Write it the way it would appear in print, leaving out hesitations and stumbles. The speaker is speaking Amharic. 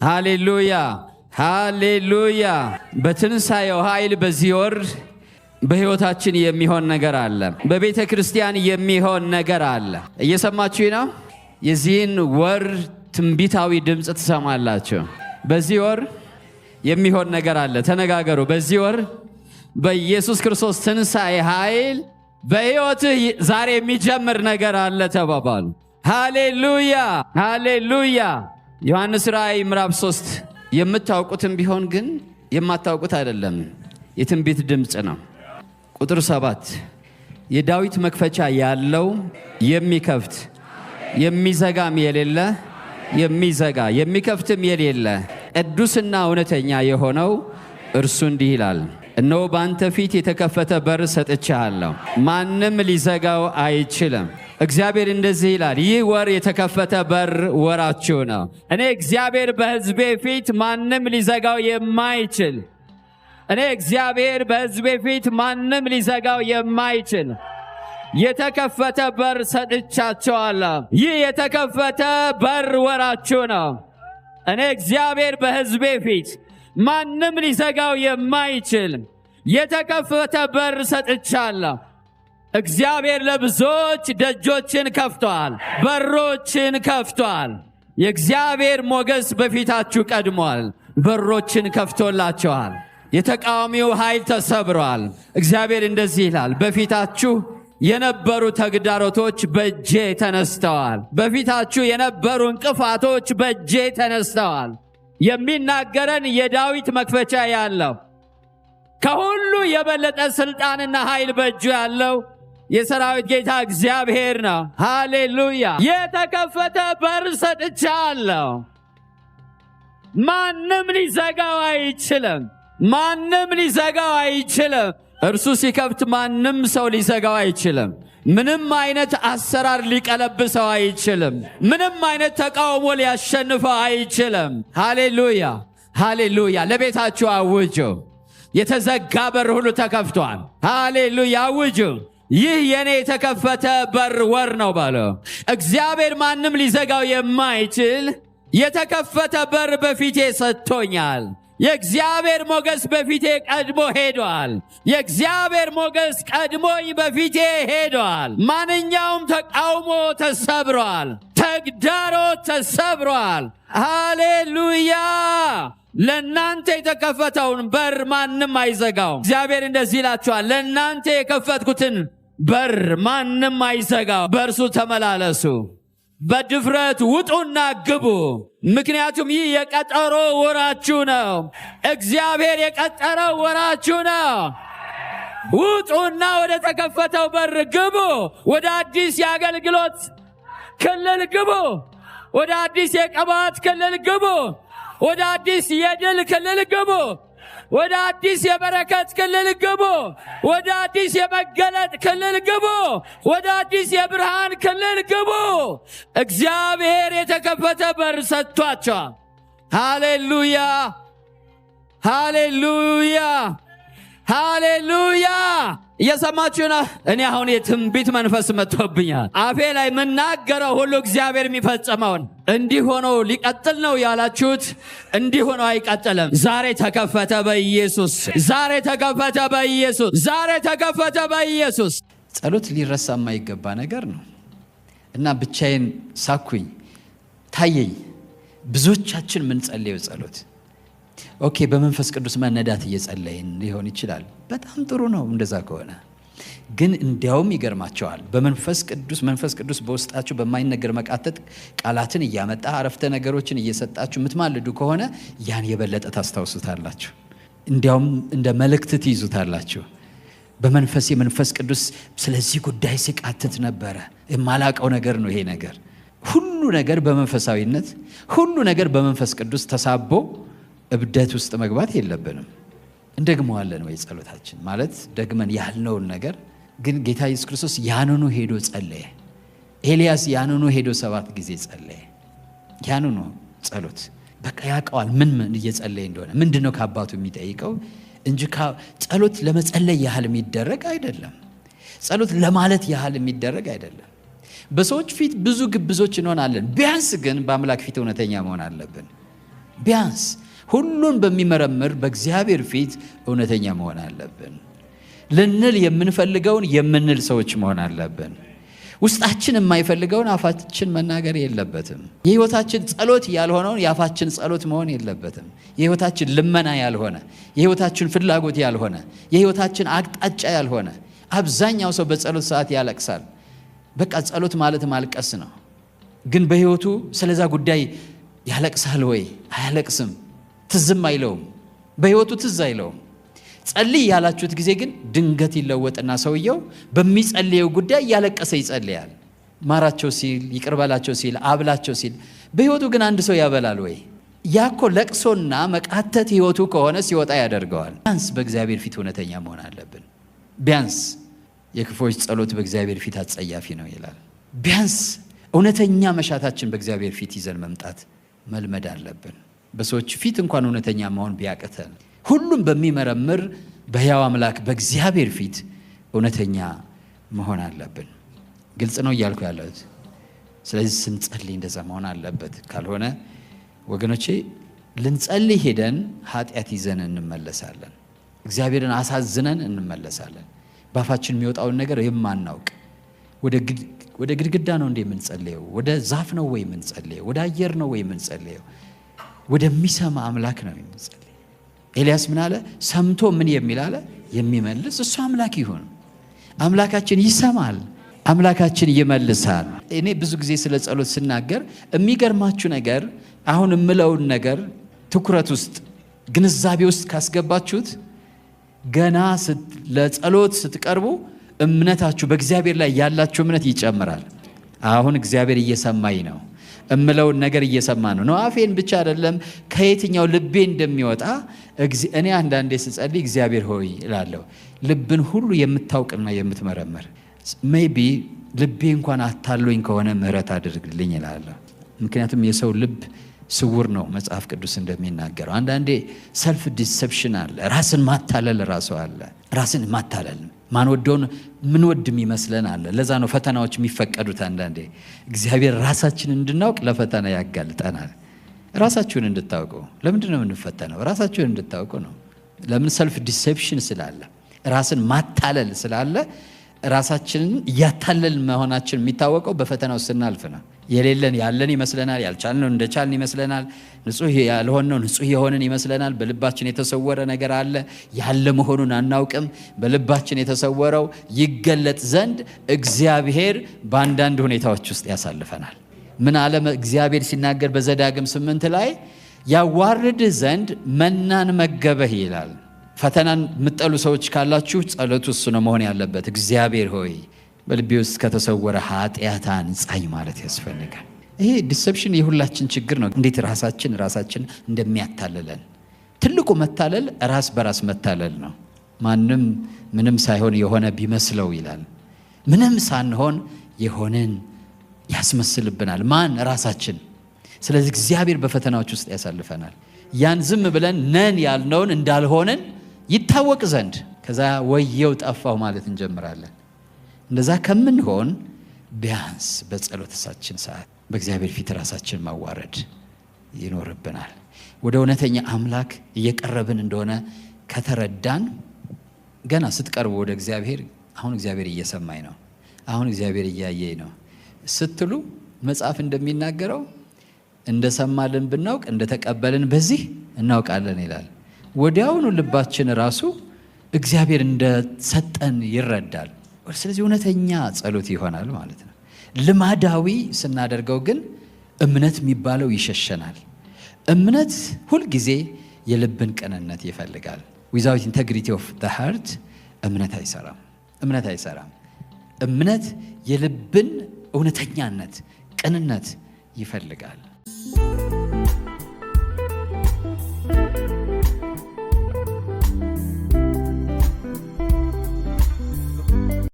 ሃሌሉያ ሃሌሉያ። በትንሣኤው ኃይል በዚህ ወር በሕይወታችን የሚሆን ነገር አለ። በቤተ ክርስቲያን የሚሆን ነገር አለ። እየሰማችሁ ነው? የዚህን ወር ትንቢታዊ ድምፅ ትሰማላችሁ። በዚህ ወር የሚሆን ነገር አለ። ተነጋገሩ። በዚህ ወር በኢየሱስ ክርስቶስ ትንሣኤ ኃይል በሕይወትህ ዛሬ የሚጀምር ነገር አለ ተባባሉ። ሃሌሉያ ሃሌሉያ። ዮሐንስ ራእይ ምዕራፍ 3 የምታውቁትም ቢሆን ግን የማታውቁት አይደለም፣ የትንቢት ድምፅ ነው። ቁጥር 7 የዳዊት መክፈቻ ያለው የሚከፍት የሚዘጋም የሌለ የሚዘጋ የሚከፍትም የሌለ ቅዱስና እውነተኛ የሆነው እርሱ እንዲህ ይላል፣ እነሆ በአንተ ፊት የተከፈተ በር ሰጥቼሃለሁ፣ ማንም ሊዘጋው አይችልም። እግዚአብሔር እንደዚህ ይላል፣ ይህ ወር የተከፈተ በር ወራችሁ ነው። እኔ እግዚአብሔር በሕዝቤ ፊት ማንም ሊዘጋው የማይችል እኔ እግዚአብሔር በሕዝቤ ፊት ማንም ሊዘጋው የማይችል የተከፈተ በር ሰጥቻቸዋለሁ። ይህ የተከፈተ በር ወራችሁ ነው። እኔ እግዚአብሔር በሕዝቤ ፊት ማንም ሊዘጋው የማይችል የተከፈተ በር ሰጥቻለሁ። እግዚአብሔር ለብዙዎች ደጆችን ከፍቷል፣ በሮችን ከፍቷል። የእግዚአብሔር ሞገስ በፊታችሁ ቀድሟል፣ በሮችን ከፍቶላቸዋል። የተቃዋሚው ኃይል ተሰብሯል። እግዚአብሔር እንደዚህ ይላል፣ በፊታችሁ የነበሩ ተግዳሮቶች በእጄ ተነስተዋል። በፊታችሁ የነበሩ እንቅፋቶች በእጄ ተነስተዋል። የሚናገረን የዳዊት መክፈቻ ያለው ከሁሉ የበለጠ ስልጣንና ኃይል በእጁ ያለው የሰራዊት ጌታ እግዚአብሔር ነው። ሃሌሉያ። የተከፈተ በር ሰጥቻለሁ፣ ማንም ሊዘጋው አይችልም። ማንም ሊዘጋው አይችልም። እርሱ ሲከፍት ማንም ሰው ሊዘጋው አይችልም። ምንም አይነት አሰራር ሊቀለብሰው አይችልም። ምንም አይነት ተቃውሞ ሊያሸንፈው አይችልም። ሃሌሉያ ሃሌሉያ። ለቤታችሁ አውጁ፣ የተዘጋ በር ሁሉ ተከፍቷል። ሃሌሉያ አውጁ፣ ይህ የኔ የተከፈተ በር ወር ነው በሉ። እግዚአብሔር ማንም ሊዘጋው የማይችል የተከፈተ በር በፊቴ ሰጥቶኛል። የእግዚአብሔር ሞገስ በፊቴ ቀድሞ ሄዷል። የእግዚአብሔር ሞገስ ቀድሞኝ በፊቴ ሄዷል። ማንኛውም ተቃውሞ ተሰብሯል። ተግዳሮት ተሰብሯል። ሃሌሉያ። ለእናንተ የተከፈተውን በር ማንም አይዘጋውም። እግዚአብሔር እንደዚህ ይላችኋል፣ ለእናንተ የከፈትኩትን በር ማንም አይዘጋው። በእርሱ ተመላለሱ፣ በድፍረት ውጡና ግቡ። ምክንያቱም ይህ የቀጠሮ ወራችሁ ነው። እግዚአብሔር የቀጠረው ወራችሁ ነው። ውጡና ወደ ተከፈተው በር ግቡ። ወደ አዲስ የአገልግሎት ክልል ግቡ። ወደ አዲስ የቅባት ክልል ግቡ። ወደ አዲስ የድል ክልል ግቡ። ወደ አዲስ የበረከት ክልል ግቡ። ወደ አዲስ የመገለጥ ክልል ግቡ። ወደ አዲስ የብርሃን ክልል ግቡ። እግዚአብሔር የተከፈተ በር ሰጥቷቸዋል። ሃሌሉያ ሃሌሉያ ሃሌሉያ። እየሰማችሁ ነው? እኔ አሁን የትንቢት መንፈስ መጥቶብኛል። አፌ ላይ የምናገረው ሁሉ እግዚአብሔር የሚፈጽመውን እንዲህ ሆኖ ሊቀጥል ነው ያላችሁት፣ እንዲህ ሆኖ አይቀጥልም። ዛሬ ተከፈተ በኢየሱስ። ዛሬ ተከፈተ በኢየሱስ። ዛሬ ተከፈተ በኢየሱስ። ጸሎት ሊረሳ የማይገባ ነገር ነው እና ብቻዬን ሳኩኝ ታየኝ። ብዙዎቻችን ምን ጸልየው ጸሎት ኦኬ፣ በመንፈስ ቅዱስ መነዳት እየጸለይን ሊሆን ይችላል። በጣም ጥሩ ነው እንደዛ ከሆነ። ግን እንዲያውም ይገርማቸዋል፣ መንፈስ ቅዱስ በውስጣችሁ በማይነገር መቃተት ቃላትን እያመጣ አረፍተ ነገሮችን እየሰጣችሁ የምትማልዱ ከሆነ ያን የበለጠ ታስታውሱታላችሁ። እንዲያውም እንደ መልእክት ትይዙታላችሁ። የመንፈስ ቅዱስ ስለዚህ ጉዳይ ሲቃትት ነበረ። የማላቀው ነገር ነው ይሄ ነገር። ሁሉ ነገር በመንፈሳዊነት፣ ሁሉ ነገር በመንፈስ ቅዱስ ተሳቦ እብደት ውስጥ መግባት የለብንም። እንደግመዋለን ወይ ጸሎታችን ማለት ደግመን ያልነውን ነገር። ግን ጌታ ኢየሱስ ክርስቶስ ያንኑ ሄዶ ጸለየ። ኤልያስ ያንኑ ሄዶ 7 ጊዜ ጸለየ። ያንኑ ጸሎት በቃ ያውቀዋል ምን እየጸለየ እንደሆነ። ምንድነው ከአባቱ የሚጠይቀው እንጂ ጸሎት ለመጸለይ ያህል የሚደረግ አይደለም። ጸሎት ለማለት ያህል የሚደረግ አይደለም። በሰዎች ፊት ብዙ ግብዞች እንሆናለን። ቢያንስ ግን በአምላክ ፊት እውነተኛ መሆን አለብን። ቢያንስ ሁሉን በሚመረምር በእግዚአብሔር ፊት እውነተኛ መሆን አለብን። ልንል የምንፈልገውን የምንል ሰዎች መሆን አለብን። ውስጣችን የማይፈልገውን አፋችን መናገር የለበትም። የሕይወታችን ጸሎት ያልሆነውን የአፋችን ጸሎት መሆን የለበትም። የሕይወታችን ልመና ያልሆነ፣ የሕይወታችን ፍላጎት ያልሆነ፣ የሕይወታችን አቅጣጫ ያልሆነ። አብዛኛው ሰው በጸሎት ሰዓት ያለቅሳል። በቃ ጸሎት ማለት ማልቀስ ነው። ግን በሕይወቱ ስለዛ ጉዳይ ያለቅሳል ወይ? አያለቅስም። ትዝም አይለውም። በሕይወቱ ትዝ አይለውም። ጸልይ ያላችሁት ጊዜ ግን ድንገት ይለወጥና ሰውየው በሚጸልየው ጉዳይ ያለቀሰ ይጸልያል። ማራቸው ሲል፣ ይቅርበላቸው ሲል፣ አብላቸው ሲል። በሕይወቱ ግን አንድ ሰው ያበላል ወይ? ያኮ ለቅሶና መቃተት ሕይወቱ ከሆነ ሲወጣ ያደርገዋል። ቢያንስ በእግዚአብሔር ፊት እውነተኛ መሆን አለብን። ቢያንስ የክፎች ጸሎት በእግዚአብሔር ፊት አጸያፊ ነው ይላል። ቢያንስ እውነተኛ መሻታችን በእግዚአብሔር ፊት ይዘን መምጣት መልመድ አለብን። በሰዎች ፊት እንኳን እውነተኛ መሆን ቢያቅተን ሁሉም በሚመረምር በሕያው አምላክ በእግዚአብሔር ፊት እውነተኛ መሆን አለብን። ግልጽ ነው እያልኩ ያለሁት። ስለዚህ ስንጸልይ እንደዛ መሆን አለበት። ካልሆነ ወገኖቼ ልንጸልይ ሄደን ኃጢአት ይዘን እንመለሳለን። እግዚአብሔርን አሳዝነን እንመለሳለን። ባፋችን የሚወጣውን ነገር የማናውቅ ወደ ግድግዳ ነው እንዴ የምንጸልየው? ወደ ዛፍ ነው ወይ የምንጸልየው? ወደ አየር ነው ወይ የምንጸልየው? ወደሚሰማ አምላክ ነው የምንጸልየው። ኤልያስ ምን አለ? ሰምቶ ምን የሚል አለ? የሚመልስ እሱ አምላክ ይሁን። አምላካችን ይሰማል፣ አምላካችን ይመልሳል። እኔ ብዙ ጊዜ ስለ ጸሎት ስናገር የሚገርማችሁ ነገር አሁን የምለውን ነገር ትኩረት ውስጥ ግንዛቤ ውስጥ ካስገባችሁት ገና ለጸሎት ስትቀርቡ እምነታችሁ በእግዚአብሔር ላይ ያላችሁ እምነት ይጨምራል። አሁን እግዚአብሔር እየሰማኝ ነው፣ እምለውን ነገር እየሰማ ነው። አፌን ብቻ አይደለም ከየትኛው ልቤ እንደሚወጣ እኔ አንዳንዴ ስጸልይ እግዚአብሔር ሆይ እላለሁ። ልብን ሁሉ የምታውቅና የምትመረምር ሜይቢ ልቤ እንኳን አታሎኝ ከሆነ ምህረት አድርግልኝ እላለሁ። ምክንያቱም የሰው ልብ ስውር ነው መጽሐፍ ቅዱስ እንደሚናገረው። አንዳንዴ ሰልፍ ዲሰፕሽን አለ፣ ራስን ማታለል ራሱ አለ። ራስን ማታለል ማንወደውን ምንወድም ይመስለን አለ። ለዛ ነው ፈተናዎች የሚፈቀዱት። አንዳንዴ እግዚአብሔር ራሳችንን እንድናውቅ ለፈተና ያጋልጠናል። ራሳችሁን እንድታውቁ። ለምንድን ነው የምንፈተነው? ራሳችሁን እንድታውቁ ነው። ለምን? ሰልፍ ዲሰፕሽን ስላለ፣ ራስን ማታለል ስላለ። ራሳችንን እያታለል መሆናችን የሚታወቀው በፈተናው ስናልፍ ነው። የሌለን ያለን ይመስለናል፣ ያልቻልነው እንደቻልን ይመስለናል፣ ንጹህ ያልሆነው ንጹህ የሆንን ይመስለናል። በልባችን የተሰወረ ነገር አለ፣ ያለ መሆኑን አናውቅም። በልባችን የተሰወረው ይገለጥ ዘንድ እግዚአብሔር በአንዳንድ ሁኔታዎች ውስጥ ያሳልፈናል። ምን አለ እግዚአብሔር ሲናገር በዘዳግም 8 ላይ ያዋርድህ ዘንድ መናን መገበህ ይላል። ፈተናን የምትጠሉ ሰዎች ካላችሁ ጸሎቱ እሱ ነው መሆን ያለበት። እግዚአብሔር ሆይ በልቤ ውስጥ ከተሰወረ ኃጢአት አንጻኝ ማለት ያስፈልጋል። ይሄ ዲሰፕሽን የሁላችን ችግር ነው። እንዴት ራሳችን እንደሚያታልለን። ትልቁ መታለል ራስ በራስ መታለል ነው። ማንም ምንም ሳይሆን የሆነ ቢመስለው ይላል። ምንም ሳንሆን የሆነን ያስመስልብናል። ማን? ራሳችን። ስለዚህ እግዚአብሔር በፈተናዎች ውስጥ ያሳልፈናል። ያን ዝም ብለን ነን ያልነውን እንዳልሆነን ይታወቅ ዘንድ ከዛ ወየው ጠፋው ማለት እንጀምራለን። እንደዛ ከምንሆን ቢያንስ በጸሎታችን ሰዓት በእግዚአብሔር ፊት ራሳችን ማዋረድ ይኖርብናል። ወደ እውነተኛ አምላክ እየቀረብን እንደሆነ ከተረዳን ገና ስትቀርቡ ወደ እግዚአብሔር አሁን እግዚአብሔር እየሰማኝ ነው፣ አሁን እግዚአብሔር እያየኝ ነው ስትሉ መጽሐፍ እንደሚናገረው እንደሰማልን ብናውቅ እንደተቀበልን በዚህ እናውቃለን ይላል። ወዲያውኑ ልባችን ራሱ እግዚአብሔር እንደሰጠን ይረዳል። ስለዚህ እውነተኛ ጸሎት ይሆናል ማለት ነው። ልማዳዊ ስናደርገው ግን እምነት የሚባለው ይሸሸናል። እምነት ሁልጊዜ የልብን ቅንነት ይፈልጋል። ዊዛውት ኢንቴግሪቲ ኦፍ ዘ ሃርት እምነት አይሰራም። እምነት የልብን እውነተኛነት፣ ቅንነት ይፈልጋል።